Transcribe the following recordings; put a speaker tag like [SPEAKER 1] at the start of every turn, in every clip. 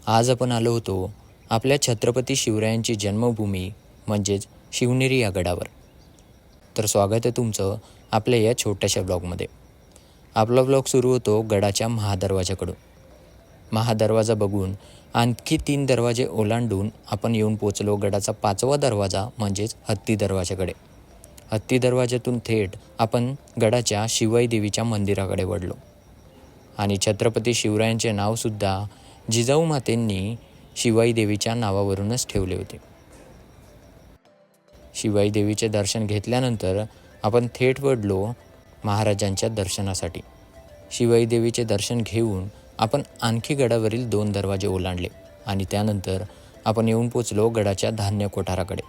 [SPEAKER 1] आज आपण आलो होतो आपल्या छत्रपती शिवरायांची जन्मभूमी म्हणजेच शिवनेरी या गडावर. तर स्वागत आहे तुमचं आपल्या या छोट्याशा ब्लॉगमध्ये. आपला ब्लॉग सुरू होतो गडाच्या महादरवाजाकडून. महादरवाजा बघून आणखी 3 दरवाजे ओलांडून आपण येऊन पोचलो गडाचा 5वा दरवाजा म्हणजेच हत्ती दरवाजाकडे. हत्ती दरवाजातून थेट आपण गडाच्या शिवाई देवीच्या मंदिराकडे वळलो. आणि छत्रपती शिवरायांचे नावसुद्धा जिजाऊ मातेंनी शिवाई देवीच्या नावावरूनच ठेवले होते. शिवाई देवीचे दर्शन घेतल्यानंतर आपण थेट वळलो महाराजांच्या दर्शनासाठी. शिवाई देवीचे दर्शन घेऊन आपण आणखी गडावरील 2 दरवाजे ओलांडले आणि त्यानंतर आपण येऊन पोचलो गडाच्या धान्य कोठाराकडे.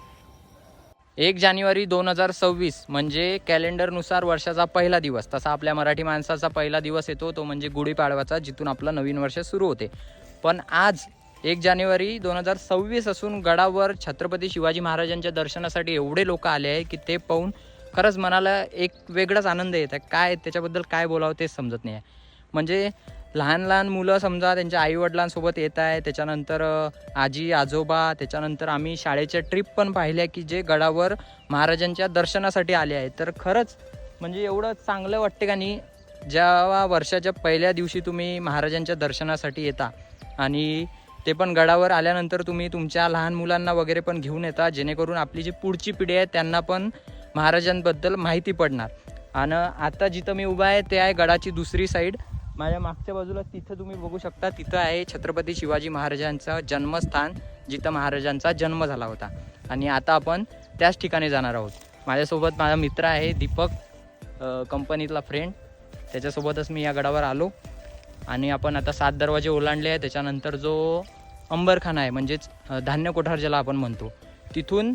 [SPEAKER 2] 1 जानेवारी 2026 म्हणजे कॅलेंडरनुसार वर्षाचा पहिला दिवस. तसा आपल्या मराठी माणसाचा पहिला दिवस येतो तो म्हणजे गुढीपाडवाचा, जिथून आपलं नवीन वर्ष सुरू होते. पण आज 1 जानेवारी 2026 असून गडावर छत्रपती शिवाजी महाराजांच्या दर्शनासाठी एवढे लोक आले आहे की ते पाहून खरंच मनाला एक वेगळाच आनंद येत आहे. काय त्याच्याबद्दल काय बोलावं तेच समजत नाही आहे. म्हणजे लहान लहान मुलं समजा त्यांच्या आईवडिलांसोबत येत आहे, त्याच्यानंतर आजी आजोबा, त्याच्यानंतर आम्ही शाळेच्या ट्रिप पण पाहिल्या की जे गडावर महाराजांच्या दर्शनासाठी आले आहेत. तर खरंच म्हणजे एवढं चांगलं वाटते का नाही, जेव्हा वर्षाच्या पहिल्या दिवशी तुम्ही महाराजांच्या दर्शनासाठी येता आणि ते पण गडावर आल्यानंतर तुम्ही तुमच्या लहान मुलांना वगैरे पण घेऊन येता, जेणेकरून आपली जी पुढची पिढी आहे त्यांना पण महाराजांबद्दल माहिती पडणार. आणि आता जिथं मी उभा आहे ते आहे गडाची दुसरी साईड. माझ्या मागच्या बाजूला तिथं तुम्ही बघू शकता, तिथं आहे छत्रपती शिवाजी महाराजांचं जन्मस्थान, जिथं महाराजांचा जन्म झाला होता. आणि आता आपण त्याच ठिकाणी जाणार आहोत. माझ्यासोबत माझा मित्र आहे दीपक, कंपनीतला फ्रेंड, त्याच्यासोबतच मी या गडावर आलो. आणि आपण आता 7 दरवाजे ओलांडले आहे. त्याच्यानंतर जो अंबरखाना आहे म्हणजेच धान्य कोठार ज्याला आपण म्हणतो, तिथून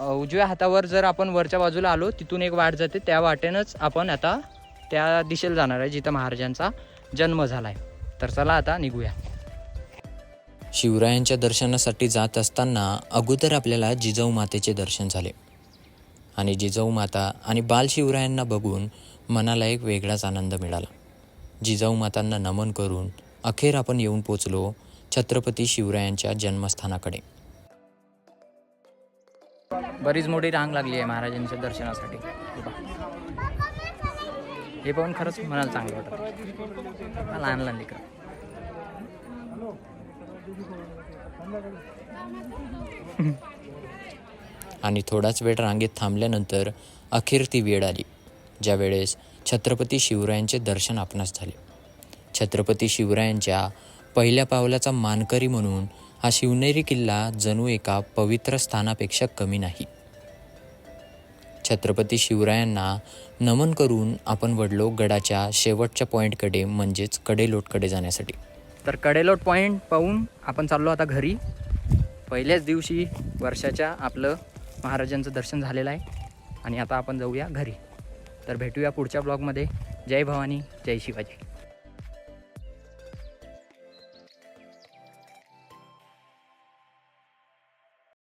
[SPEAKER 2] उजव्या हातावर जर आपण वरच्या बाजूला आलो तिथून एक वाट जाते, त्या वाटेनंच आपण आता त्या दिशेला जाणार आहे जिथं महाराजांचा जन्म झाला आहे. तर चला आता निघूया.
[SPEAKER 1] शिवरायांच्या दर्शनासाठी जात असताना अगोदर आपल्याला जिजाऊ मातेचे दर्शन झाले. आणि जिजाऊ माता आणि बालशिवरायांना बघून मनाला एक वेगळाच आनंद मिळाला. जिजाऊ मातांना नमन करून अखेर आपण येऊन पोचलो छत्रपती शिवरायांच्या जन्मस्थानाकडे.
[SPEAKER 2] बरीच मोठी रांग लागली आहे महाराजांच्या दर्शनासाठी. हे पाहून खरंच मनाला चांगलं वाटतं. लहान लहान लेकरं.
[SPEAKER 1] आणि थोडाच वेळ रांगेत थांबल्यानंतर अखेर ती वेळ आली ज्या वेळेस छत्रपती शिवरायांचे दर्शन आपणास झाले. छत्रपती शिवरायांच्या पहिल्या पावलाचा मानकरी म्हणून हा शिवनेरी किल्ला जणू एका पवित्र स्थानापेक्षा कमी नाही. छत्रपती शिवरायांना नमन करून आपण वळलो गडाच्या शेवटच्या पॉईंटकडे म्हणजेच कडेलोटकडे जाण्यासाठी.
[SPEAKER 2] तर कडेलोट पॉईंट पाहून आपण चाललो आता घरी. पहिल्याच दिवशी वर्षाच्या आपलं महाराजांचं दर्शन झालेलं आहे आणि आता आपण जाऊया घरी. तर भेटूया पुढच्या ब्लॉगमध्ये. जय भवानी, जय शिवाजी.